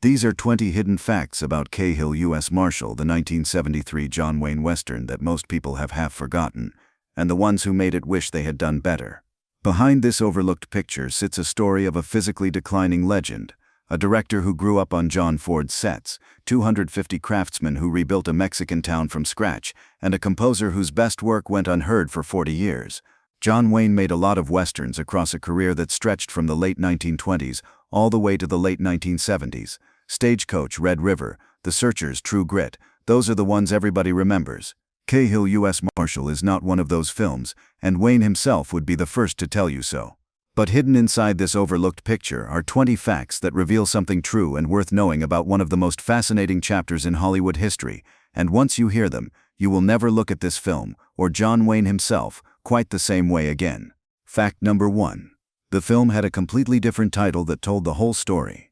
These are 20 hidden facts about Cahill U.S. Marshal, the 1973 John Wayne Western that most people have half forgotten, and the ones who made it wish they had done better. Behind this overlooked picture sits a story of a physically declining legend, a director who grew up on John Ford's sets, 250 craftsmen who rebuilt a Mexican town from scratch, and a composer whose best work went unheard for 40 years. John Wayne made a lot of westerns across a career that stretched from the late 1920s all the way to the late 1970s. Stagecoach, Red River, The Searchers, True Grit, those are the ones everybody remembers. Cahill U.S. Marshal is not one of those films, and Wayne himself would be the first to tell you so. But hidden inside this overlooked picture are 20 facts that reveal something true and worth knowing about one of the most fascinating chapters in Hollywood history, and once you hear them, you will never look at this film, or John Wayne himself, quite the same way again. Fact number 1. The film had a completely different title that told the whole story.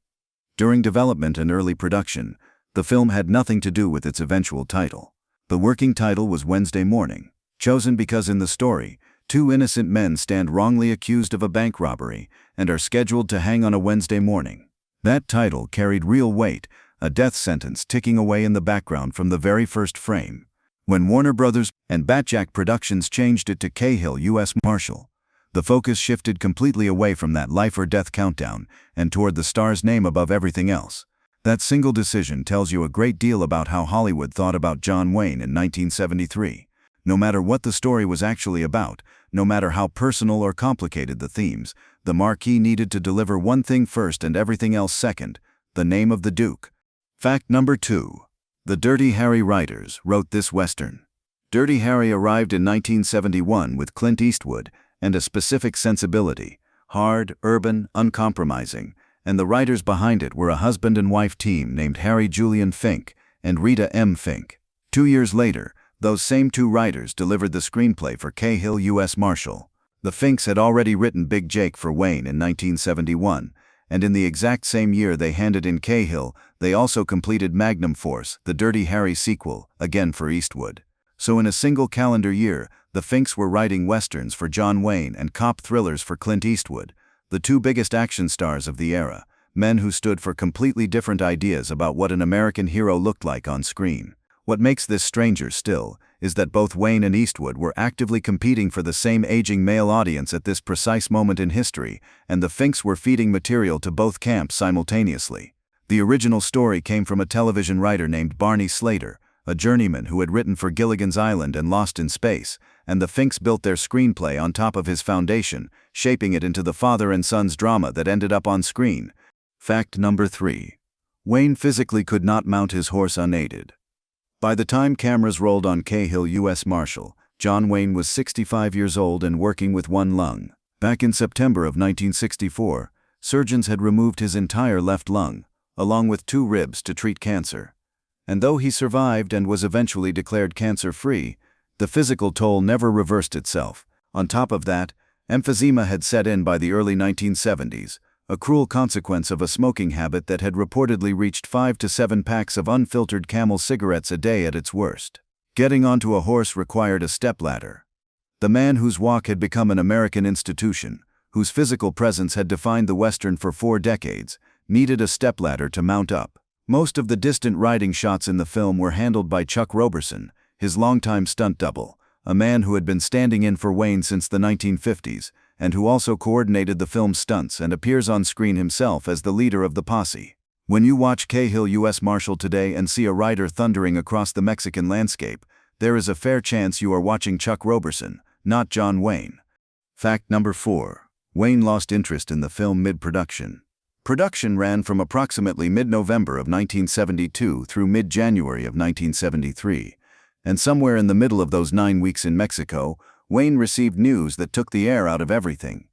During development and early production, the film had nothing to do with its eventual title. The working title was Wednesday Morning, chosen because in the story, 2 innocent men stand wrongly accused of a bank robbery and are scheduled to hang on a Wednesday morning. That title carried real weight, a death sentence ticking away in the background from the very first frame. When Warner Brothers and Batjack Productions changed it to Cahill U.S. Marshal, the focus shifted completely away from that life or death countdown and toward the star's name above everything else. That single decision tells you a great deal about how Hollywood thought about John Wayne in 1973. No matter what the story was actually about, no matter how personal or complicated the themes, the marquee needed to deliver one thing first and everything else second: the name of the Duke. Fact number 2. The Dirty Harry writers wrote this Western. Dirty Harry arrived in 1971 with Clint Eastwood and a specific sensibility: hard, urban, uncompromising, and the writers behind it were a husband and wife team named Harry Julian Fink and Rita M. Fink. 2 years later, those same 2 writers delivered the screenplay for Cahill U.S. Marshal. The Finks had already written Big Jake for Wayne in 1971, and in the exact same year they handed in Cahill, they also completed Magnum Force, the Dirty Harry sequel, again for Eastwood. So in a single calendar year, the Finks were writing westerns for John Wayne and cop thrillers for Clint Eastwood, the 2 biggest action stars of the era, men who stood for completely different ideas about what an American hero looked like on screen. What makes this stranger still is that both Wayne and Eastwood were actively competing for the same aging male audience at this precise moment in history, and the Finks were feeding material to both camps simultaneously. The original story came from a television writer named Barney Slater, a journeyman who had written for Gilligan's Island and Lost in Space, and the Finks built their screenplay on top of his foundation, shaping it into the father and son's drama that ended up on screen. Fact number 3. Wayne physically could not mount his horse unaided. By the time cameras rolled on Cahill U.S. Marshal, John Wayne was 65 years old and working with one lung. Back in September of 1964, surgeons had removed his entire left lung, along with 2 ribs to treat cancer. And though he survived and was eventually declared cancer-free, the physical toll never reversed itself. On top of that, emphysema had set in by the early 1970s, a cruel consequence of a smoking habit that had reportedly reached 5 to 7 packs of unfiltered Camel cigarettes a day at its worst. Getting onto a horse required a stepladder. The man whose walk had become an American institution, whose physical presence had defined the Western for 4 decades, needed a stepladder to mount up. Most of the distant riding shots in the film were handled by Chuck Roberson, his longtime stunt double, a man who had been standing in for Wayne since the 1950s, and who also coordinated the film's stunts and appears on screen himself as the leader of the posse. When you watch Cahill U.S. Marshal today and see a rider thundering across the Mexican landscape, there is a fair chance you are watching Chuck Roberson, not John Wayne. Fact number 4. Wayne lost interest in the film mid-production. Production ran from approximately mid-November of 1972 through mid-January of 1973, and somewhere in the middle of those 9 weeks in Mexico, Wayne received news that took the air out of everything.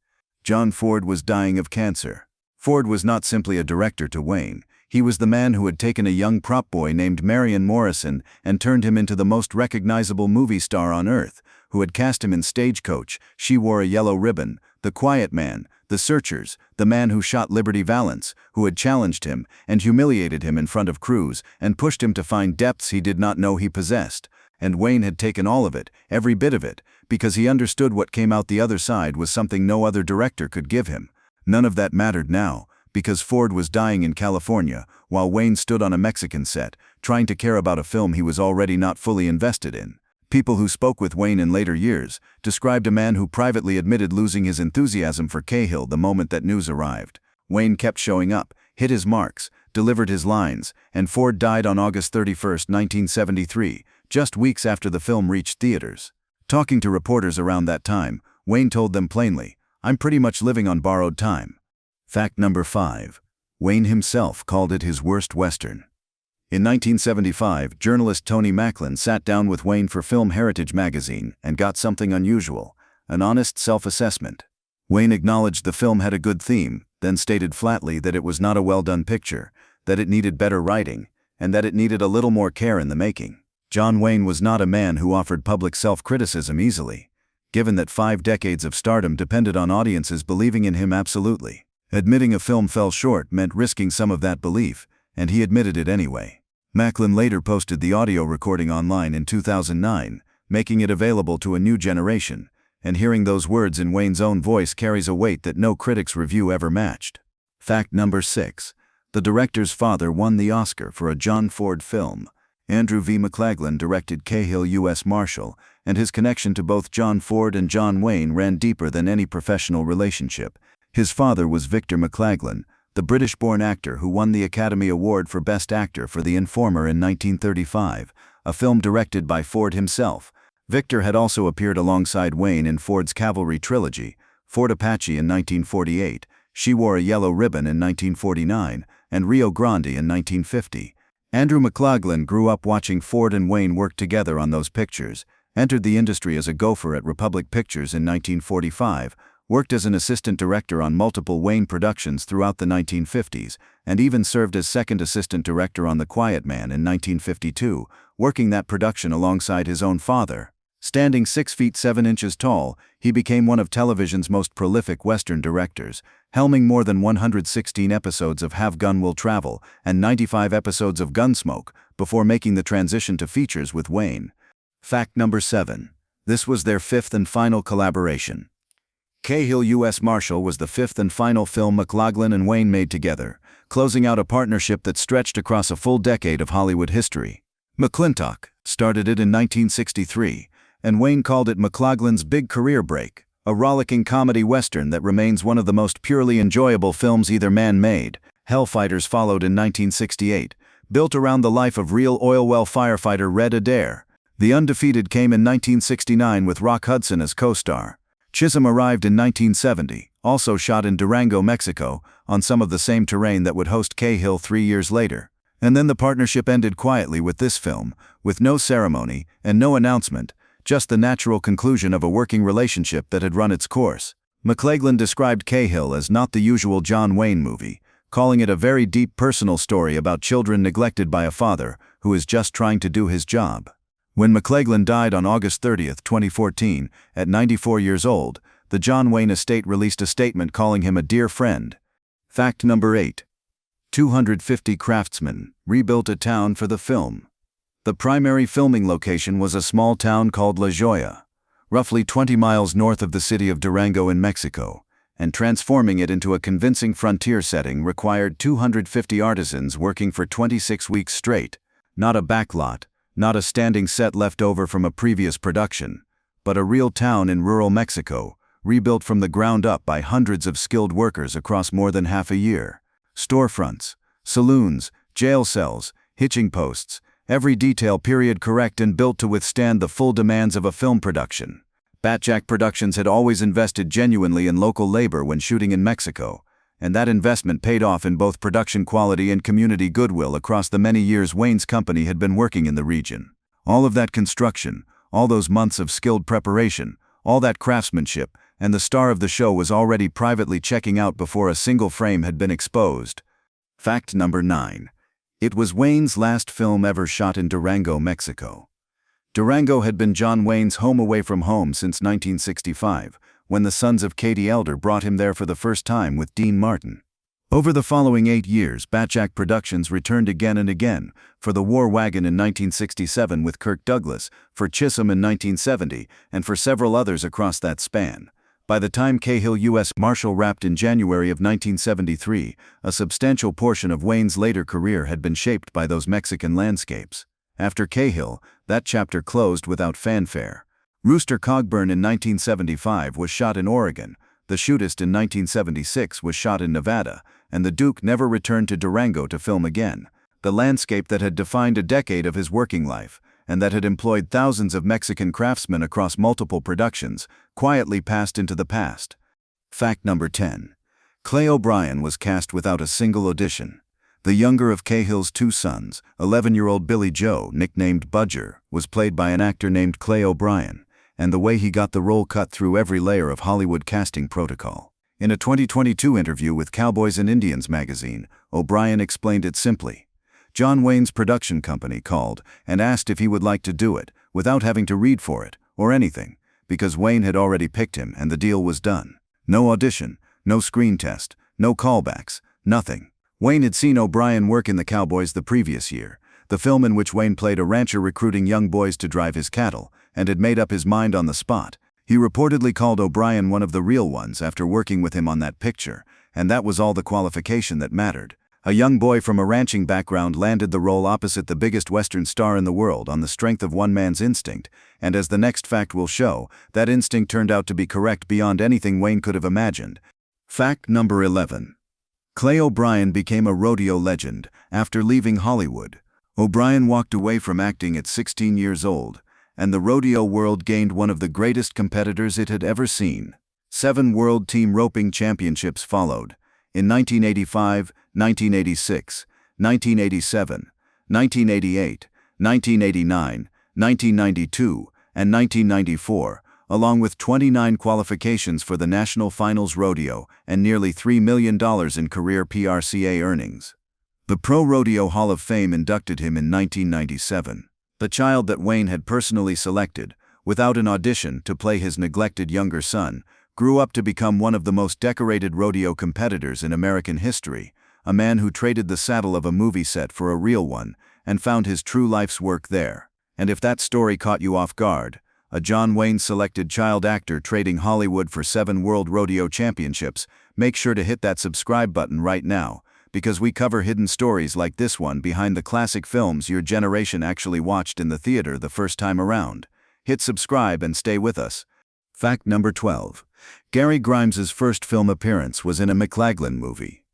John Ford was dying of cancer. Ford was not simply a director to Wayne. He was the man who had taken a young prop boy named Marion Morrison and turned him into the most recognizable movie star on earth, who had cast him in Stagecoach, She Wore a Yellow Ribbon, The Quiet Man, The Searchers, The Man Who Shot Liberty Valance, who had challenged him and humiliated him in front of crews and pushed him to find depths he did not know he possessed. And Wayne had taken all of it, every bit of it, because he understood what came out the other side was something no other director could give him. None of that mattered now, because Ford was dying in California while Wayne stood on a Mexican set, trying to care about a film he was already not fully invested in. People who spoke with Wayne in later years described a man who privately admitted losing his enthusiasm for Cahill the moment that news arrived. Wayne kept showing up, hit his marks, delivered his lines, and Ford died on August 31, 1973, just weeks after the film reached theaters. Talking to reporters around that time, Wayne told them plainly, "I'm pretty much living on borrowed time." Fact number 5. Wayne himself called it his worst Western. In 1975, journalist Tony McLaglen sat down with Wayne for Film Heritage magazine and got something unusual, an honest self-assessment. Wayne acknowledged the film had a good theme, then stated flatly that it was not a well-done picture, that it needed better writing, and that it needed a little more care in the making. John Wayne was not a man who offered public self-criticism easily, given that 5 decades of stardom depended on audiences believing in him absolutely. Admitting a film fell short meant risking some of that belief, and he admitted it anyway. McLaglen later posted the audio recording online in 2009, making it available to a new generation, and hearing those words in Wayne's own voice carries a weight that no critic's review ever matched. Fact number 6. The director's father won the Oscar for a John Ford film. Andrew V. McLaglen directed Cahill U.S. Marshal, and his connection to both John Ford and John Wayne ran deeper than any professional relationship. His father was Victor McLaglen, the British-born actor who won the Academy Award for Best Actor for The Informer in 1935, a film directed by Ford himself. Victor had also appeared alongside Wayne in Ford's Cavalry trilogy, Fort Apache in 1948, She Wore a Yellow Ribbon in 1949, and Rio Grande in 1950. Andrew McLaglen grew up watching Ford and Wayne work together on those pictures, entered the industry as a gopher at Republic Pictures in 1945, worked as an assistant director on multiple Wayne productions throughout the 1950s, and even served as second assistant director on The Quiet Man in 1952, working that production alongside his own father. Standing 6 feet 7 inches tall, he became one of television's most prolific Western directors, helming more than 116 episodes of Have Gun Will Travel and 95 episodes of Gunsmoke, before making the transition to features with Wayne. Fact number 7. This was their 5th and final collaboration. Cahill U.S. Marshal was the 5th and final film McLaglen and Wayne made together, closing out a partnership that stretched across a full decade of Hollywood history. McLintock started it in 1963, and Wayne called it McLaglen's big career break, a rollicking comedy western that remains one of the most purely enjoyable films either man made. Hellfighters followed in 1968, built around the life of real oil well firefighter Rita. The Undefeated came in 1969 with Rock Hudson as co-star. Chisholm arrived in 1970, also shot in Durango, Mexico, on some of the same terrain that would host Cahill 3 years later. And then the partnership ended quietly with this film, with no ceremony and no announcement, just the natural conclusion of a working relationship that had run its course. McLaglen described Cahill as not the usual John Wayne movie, calling it a very deep personal story about children neglected by a father who is just trying to do his job. When McLaglen died on August 30, 2014, at 94 years old, the John Wayne estate released a statement calling him a dear friend. Fact number 8. 250 craftsmen rebuilt a town for the film. The primary filming location was a small town called La Joya, roughly 20 miles north of the city of Durango in Mexico, and transforming it into a convincing frontier setting required 250 artisans working for 26 weeks straight, not a backlot, not a standing set left over from a previous production, but a real town in rural Mexico, rebuilt from the ground up by hundreds of skilled workers across more than half a year. Storefronts, saloons, jail cells, hitching posts, every detail period correct and built to withstand the full demands of a film production. Batjack Productions had always invested genuinely in local labor when shooting in Mexico, and that investment paid off in both production quality and community goodwill across the many years Wayne's company had been working in the region. All of that construction, all those months of skilled preparation, all that craftsmanship, and the star of the show was already privately checking out before a single frame had been exposed. Fact number 9. It was Wayne's last film ever shot in Durango, Mexico. Durango had been John Wayne's home away from home since 1965, when the sons of Katie Elder brought him there for the first time with Dean Martin. Over the following 8 years, Batjack Productions returned again and again, for The War Wagon in 1967 with Kirk Douglas, for Chisholm in 1970, and for several others across that span. By the time Cahill U.S. Marshal wrapped in January of 1973, a substantial portion of Wayne's later career had been shaped by those Mexican landscapes. After Cahill, that chapter closed without fanfare. Rooster Cogburn in 1975 was shot in Oregon, The Shootist in 1976 was shot in Nevada, and The Duke never returned to Durango to film again. The landscape that had defined a decade of his working life, and that had employed thousands of Mexican craftsmen across multiple productions, quietly passed into the past. Fact number 10. Klay O'Brien was cast without a single audition. The younger of Cahill's two sons, 11-year-old Billy Joe, nicknamed Budger, was played by an actor named Klay O'Brien, and the way he got the role cut through every layer of Hollywood casting protocol. In a 2022 interview with Cowboys and Indians magazine, O'Brien explained it simply. John Wayne's production company called and asked if he would like to do it, without having to read for it, or anything, because Wayne had already picked him and the deal was done. No audition, no screen test, no callbacks, nothing. Wayne had seen O'Brien work in The Cowboys the previous year, the film in which Wayne played a rancher recruiting young boys to drive his cattle, and had made up his mind on the spot. He reportedly called O'Brien one of the real ones after working with him on that picture, and that was all the qualification that mattered. A young boy from a ranching background landed the role opposite the biggest Western star in the world on the strength of one man's instinct, and as the next fact will show, that instinct turned out to be correct beyond anything Wayne could have imagined. Fact number 11. Klay O'Brien became a rodeo legend after leaving Hollywood. O'Brien walked away from acting at 16 years old, and the rodeo world gained one of the greatest competitors it had ever seen. 7 World Team Roping Championships followed, in 1985, 1986, 1987, 1988, 1989, 1992, and 1994, along with 29 qualifications for the National Finals Rodeo and nearly $3 million in career PRCA earnings. The Pro Rodeo Hall of Fame inducted him in 1997. The child that Wayne had personally selected, without an audition, to play his neglected younger son, grew up to become one of the most decorated rodeo competitors in American history, a man who traded the saddle of a movie set for a real one, and found his true life's work there. And if that story caught you off guard, a John Wayne-selected child actor trading Hollywood for 7 World Rodeo Championships, make sure to hit that subscribe button right now, because we cover hidden stories like this one behind the classic films your generation actually watched in the theater the first time around. Hit subscribe and stay with us. Fact number 12. Gary Grimes's first film appearance was in a McLaglen movie.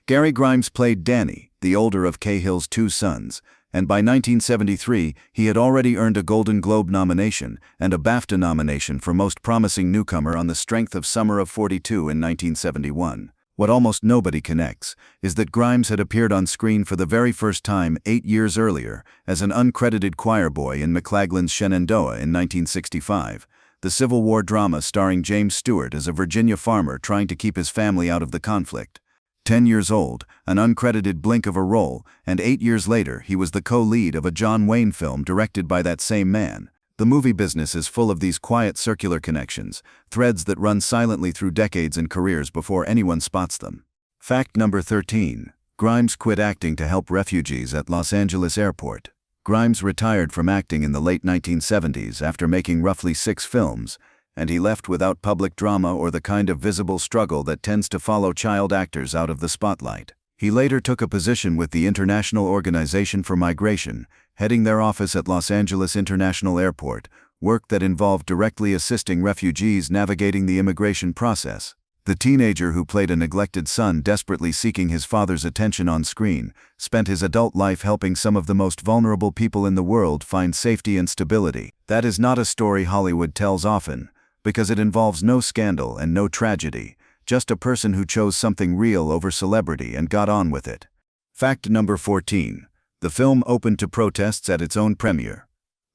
Gary Grimes played Danny, the older of Cahill's 2 sons, and by 1973 he had already earned a Golden Globe nomination and a BAFTA nomination for Most Promising Newcomer on the strength of Summer of 42 in 1971. What almost nobody connects is that Grimes had appeared on screen for the very first time 8 years earlier as an uncredited choir boy in McLaglen's Shenandoah in 1965, the Civil War drama starring James Stewart as a Virginia farmer trying to keep his family out of the conflict. 10 years old, an uncredited blink of a role, and 8 years later he was the co-lead of a John Wayne film directed by that same man. The movie business is full of these quiet circular connections, threads that run silently through decades and careers before anyone spots them. Fact number 13. Grimes quit acting to help refugees at Los Angeles Airport. Grimes retired from acting in the late 1970s after making roughly 6 films, and he left without public drama or the kind of visible struggle that tends to follow child actors out of the spotlight. He later took a position with the International Organization for Migration, heading their office at Los Angeles International Airport, work that involved directly assisting refugees navigating the immigration process. The teenager who played a neglected son desperately seeking his father's attention on screen spent his adult life helping some of the most vulnerable people in the world find safety and stability. That is not a story Hollywood tells often, because it involves no scandal and no tragedy, just a person who chose something real over celebrity and got on with it. Fact number 14. The film opened to protests at its own premiere.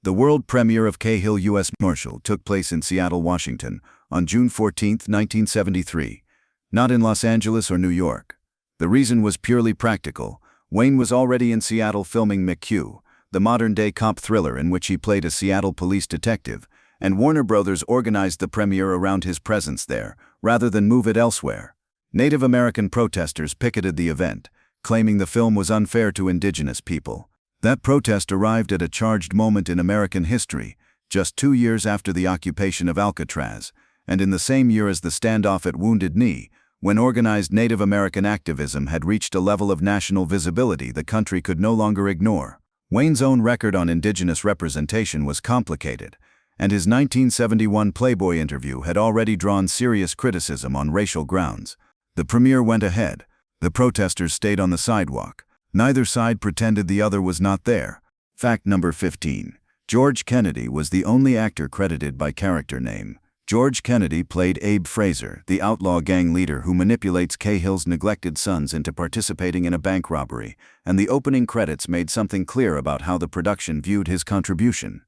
The world premiere of Cahill U.S. Marshal took place in Seattle, Washington, on June 14, 1973, not in Los Angeles or New York. The reason was purely practical. Wayne was already in Seattle filming McQ, the modern-day cop thriller in which he played a Seattle police detective, and Warner Brothers organized the premiere around his presence there, rather than move it elsewhere. Native American protesters picketed the event, claiming the film was unfair to indigenous people. That protest arrived at a charged moment in American history, just 2 years after the occupation of Alcatraz, and in the same year as the standoff at Wounded Knee, when organized Native American activism had reached a level of national visibility the country could no longer ignore. Wayne's own record on indigenous representation was complicated, and his 1971 Playboy interview had already drawn serious criticism on racial grounds. The premiere went ahead. The protesters stayed on the sidewalk. Neither side pretended the other was not there. Fact number 15. George Kennedy was the only actor credited by character name. George Kennedy played Abe Fraser, the outlaw gang leader who manipulates Cahill's neglected sons into participating in a bank robbery, and the opening credits made something clear about how the production viewed his contribution.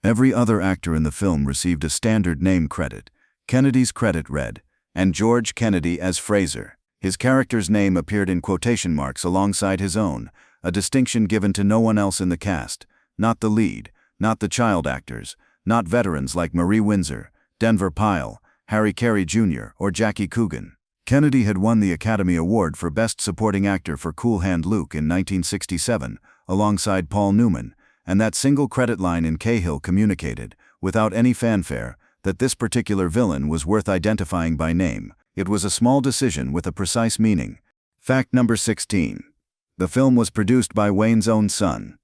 Every other actor in the film received a standard name credit. Kennedy's credit read, "And George Kennedy as Fraser." His character's name appeared in quotation marks alongside his own, a distinction given to no one else in the cast, not the lead, not the child actors, not veterans like Marie Windsor, Denver Pyle, Harry Carey Jr., or Jackie Coogan. Kennedy had won the Academy Award for Best Supporting Actor for Cool Hand Luke in 1967, alongside Paul Newman, and that single credit line in Cahill communicated, without any fanfare, that this particular villain was worth identifying by name. It was a small decision with a precise meaning. Fact number 16. The film was produced by Wayne's own son.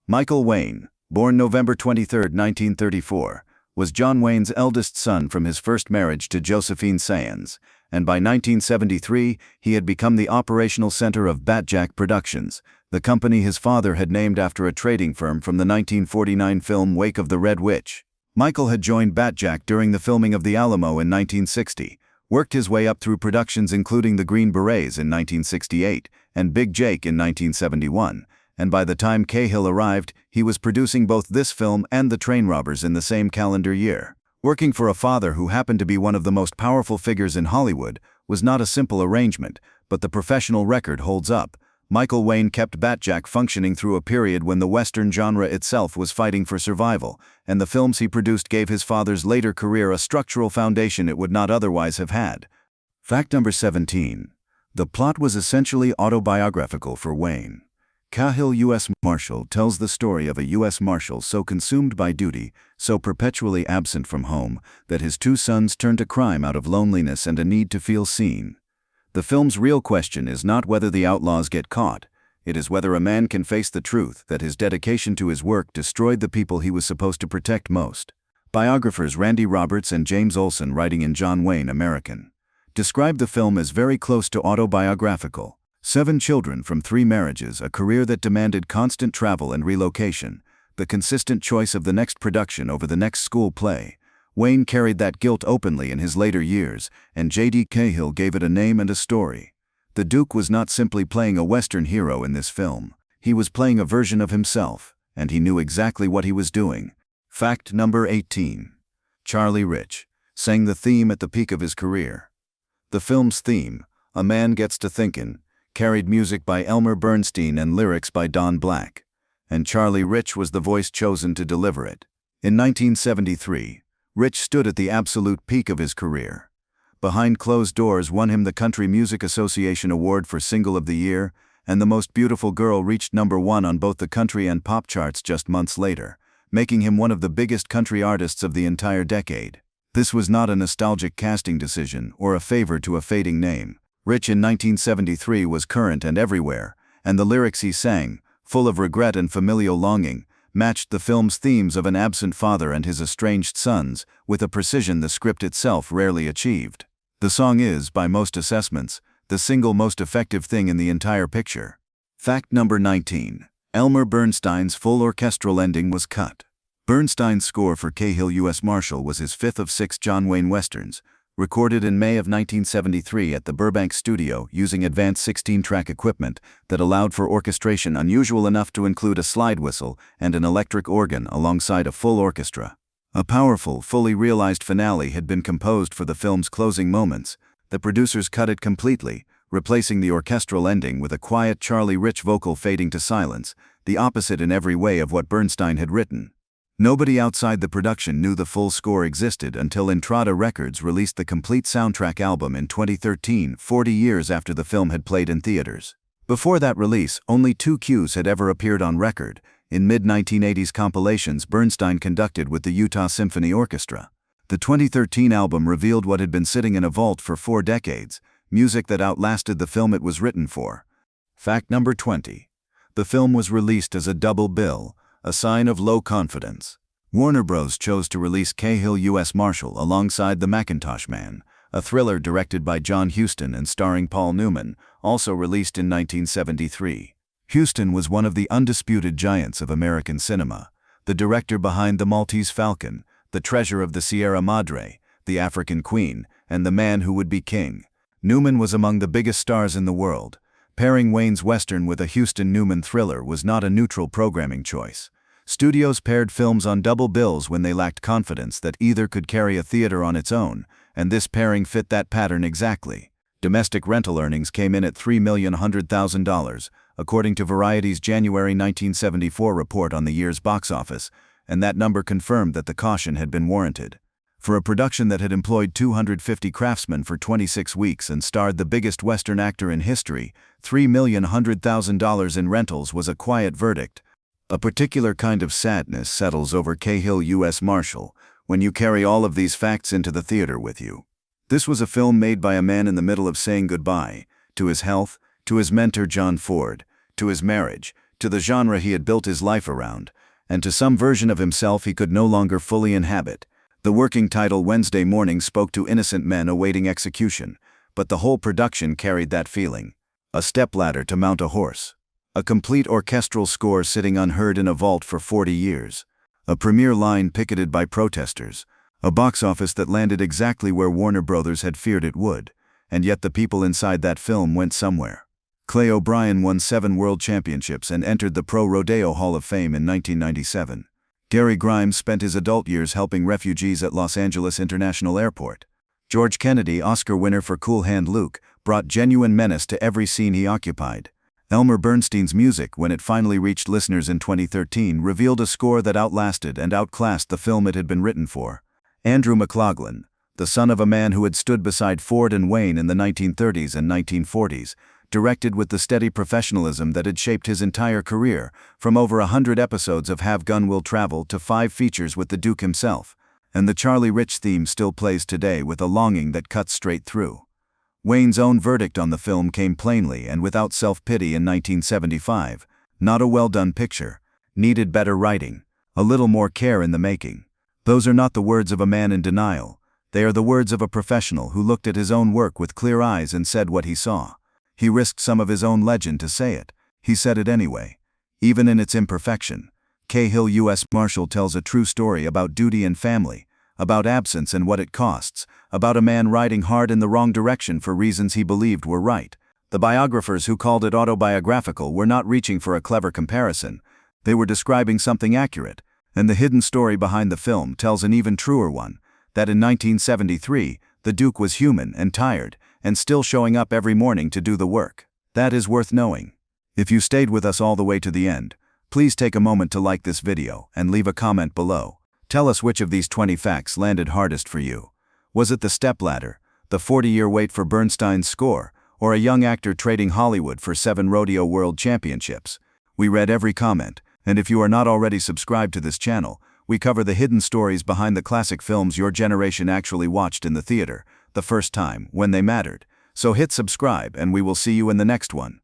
Michael Wayne, born November 23, 1934, was John Wayne's eldest son from his first marriage to Josephine Sayans, and by 1973 he had become the operational center of Batjack Productions, the company his father had named after a trading firm from the 1949 film Wake of the Red Witch. Michael had joined Batjack during the filming of The Alamo in 1960, worked his way up through productions including The Green Berets in 1968 and Big Jake in 1971, and by the time Cahill arrived, he was producing both this film and The Train Robbers in the same calendar year. Working for a father who happened to be one of the most powerful figures in Hollywood was not a simple arrangement, but the professional record holds up. Michael Wayne kept Batjack functioning through a period when the Western genre itself was fighting for survival, and the films he produced gave his father's later career a structural foundation it would not otherwise have had. Fact number 17. The plot was essentially autobiographical for Wayne. Cahill U.S. Marshal tells the story of a U.S. Marshal so consumed by duty, so perpetually absent from home, that his two sons turn to crime out of loneliness and a need to feel seen. The film's real question is not whether the outlaws get caught, it is whether a man can face the truth that his dedication to his work destroyed the people he was supposed to protect most. Biographers Randy Roberts and James Olson, writing in John Wayne American, describe the film as very close to autobiographical. 7 children from 3 marriages, a career that demanded constant travel and relocation, the consistent choice of the next production over the next school play. Wayne carried that guilt openly in his later years, and J.D. Cahill gave it a name and a story. The Duke was not simply playing a Western hero in this film. He was playing a version of himself, and he knew exactly what he was doing. Fact number 18. Charlie Rich sang the theme at the peak of his career. The film's theme, A Man Gets to Thinkin', carried music by Elmer Bernstein and lyrics by Don Black, and Charlie Rich was the voice chosen to deliver it. In 1973, Rich stood at the absolute peak of his career. Behind Closed Doors won him the Country Music Association Award for Single of the Year, and The Most Beautiful Girl reached #1 on both the country and pop charts just months later, making him one of the biggest country artists of the entire decade. This was not a nostalgic casting decision or a favor to a fading name. Rich in 1973 was current and everywhere, and the lyrics he sang, full of regret and familial longing, matched the film's themes of an absent father and his estranged sons with a precision the script itself rarely achieved. The song is, by most assessments, the single most effective thing in the entire picture. Fact number 19. Elmer Bernstein's full orchestral ending was cut. Bernstein's score for Cahill U.S. Marshal was his 5th of 6 John Wayne westerns, recorded in May of 1973 at the Burbank studio using advanced 16-track equipment that allowed for orchestration unusual enough to include a slide whistle and an electric organ alongside a full orchestra. A powerful, fully realized finale had been composed for the film's closing moments. The producers cut it completely, replacing the orchestral ending with a quiet Charlie Rich vocal fading to silence, the opposite in every way of what Bernstein had written. Nobody outside the production knew the full score existed until Entrada Records released the complete soundtrack album in 2013, 40 years after the film had played in theaters. Before that release, only 2 cues had ever appeared on record, in mid-1980s compilations Bernstein conducted with the Utah Symphony Orchestra. The 2013 album revealed what had been sitting in a vault for 4 decades, music that outlasted the film it was written for. Fact number 20. The film was released as a double bill, a sign of low confidence. Warner Bros. Chose to release Cahill U.S. Marshal alongside The Macintosh Man, a thriller directed by John Huston and starring Paul Newman, also released in 1973. Huston was one of the undisputed giants of American cinema, the director behind The Maltese Falcon, The Treasure of the Sierra Madre, The African Queen, and The Man Who Would Be King. Newman was among the biggest stars in the world. Pairing Wayne's Western with a Huston-Newman thriller was not a neutral programming choice. Studios paired films on double bills when they lacked confidence that either could carry a theater on its own, and this pairing fit that pattern exactly. Domestic rental earnings came in at $3,100,000, according to Variety's January 1974 report on the year's box office, and that number confirmed that the caution had been warranted. For a production that had employed 250 craftsmen for 26 weeks and starred the biggest Western actor in history, $3,100,000 in rentals was a quiet verdict. A particular kind of sadness settles over Cahill U.S. Marshal when you carry all of these facts into the theater with you. This was a film made by a man in the middle of saying goodbye to his health, to his mentor John Ford, to his marriage, to the genre he had built his life around, and to some version of himself he could no longer fully inhabit. The working title Wednesday Morning spoke to innocent men awaiting execution, but the whole production carried that feeling. A stepladder to mount a horse. A complete orchestral score sitting unheard in a vault for 40 years. A premiere line picketed by protesters. A box office that landed exactly where Warner Brothers had feared it would, and yet the people inside that film went somewhere. Klay O'Brien won 7 world championships and entered the Pro Rodeo Hall of Fame in 1997. Gary Grimes spent his adult years helping refugees at Los Angeles International Airport. George Kennedy, Oscar winner for Cool Hand Luke, brought genuine menace to every scene he occupied. Elmer Bernstein's music, when it finally reached listeners in 2013, revealed a score that outlasted and outclassed the film it had been written for. Andrew McLaglen, the son of a man who had stood beside Ford and Wayne in the 1930s and 1940s, directed with the steady professionalism that had shaped his entire career, from over 100 episodes of Have Gun Will Travel to 5 features with the Duke himself, and the Charlie Rich theme still plays today with a longing that cuts straight through. Wayne's own verdict on the film came plainly and without self-pity in 1975. Not a well-done picture. Needed better writing. A little more care in the making. Those are not the words of a man in denial. They are the words of a professional who looked at his own work with clear eyes and said what he saw. He risked some of his own legend to say it. He said it anyway. Even in its imperfection. Cahill U.S. Marshal tells a true story about duty and family, about absence and what it costs, about a man riding hard in the wrong direction for reasons he believed were right. The biographers who called it autobiographical were not reaching for a clever comparison. They were describing something accurate, and the hidden story behind the film tells an even truer one, that in 1973, the Duke was human and tired, and still showing up every morning to do the work. That is worth knowing. If you stayed with us all the way to the end, please take a moment to like this video and leave a comment below. Tell us which of these 20 facts landed hardest for you. Was it the stepladder, the 40-year wait for Bernstein's score, or a young actor trading Hollywood for 7 rodeo world championships? We read every comment, and if you are not already subscribed to this channel, we cover the hidden stories behind the classic films your generation actually watched in the theater, the first time, when they mattered. So hit subscribe and we will see you in the next one.